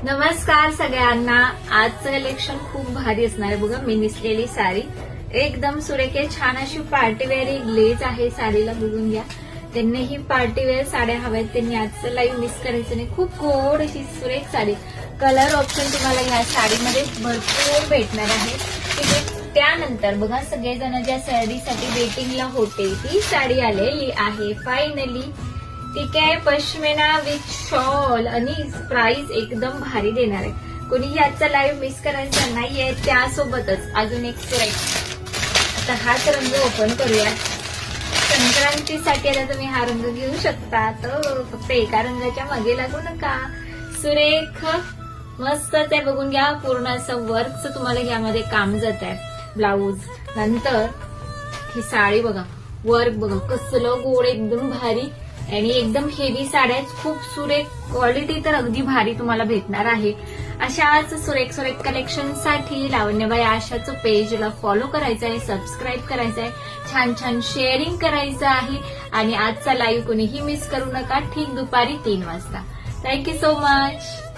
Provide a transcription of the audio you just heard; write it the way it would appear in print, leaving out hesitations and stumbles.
नमस्कार सगळ्यांना. आजचं कलेक्शन खूप भारी असणार आहे बघा. मी नेसलेली साडी एकदम सुरेख आहे, छान अशी पार्टीवेअर ग्लेज आहे साडीला, बघून घ्या. त्यांनीही पार्टीवेअर साड्या हव्यात, त्यांनी आजचं लाईव्ह मिस करायचं नाही. खूप गोड अशी सुरेख साडी. कलर ऑप्शन तुम्हाला ह्या साडीमध्ये भरपूर भेटणार आहे. ठीक आहे. त्यानंतर बघा, सगळेजण ज्या साडीसाठी वेटिंगला होते ती साडी आलेली आहे फायनली. ठीक आहे. पश्मिना विथ शॉल आणि प्राइस एकदम भारी देणार आहे. कोणीही आजचा लाईव्ह मिस करायचा नाहीये. त्यासोबतच अजून एक सुरेख. आता हाच रंग ओपन करूया. संक्रांतीसाठी आता तुम्ही हा रंग घेऊ शकता, तर फक्त एका रंगाच्या मागे लागू नका. सुरेख मस्त ते बघून घ्या. पूर्ण असं वर्कचं तुम्हाला यामध्ये काम जात आहे. ब्लाऊज नंतर ही साडी बघा, वर्क बघा कसलं गोड, एकदम भारी आणि एकदम हेवी साड्या, खूप सुरेख क्वालिटी तर अगदी भारी तुम्हाला भेटणार आहे. अशाच सुरेख सुरेख कलेक्शन साठी लावण्यबाई आशाचं पेजला फॉलो करायचं आहे, सबस्क्राईब करायचं आहे, छान छान शेअरिंग करायचं आहे. आणि आजचा लाईव्ह कोणीही मिस करू नका, ठीक दुपारी 3 वाजता. Thank you so much.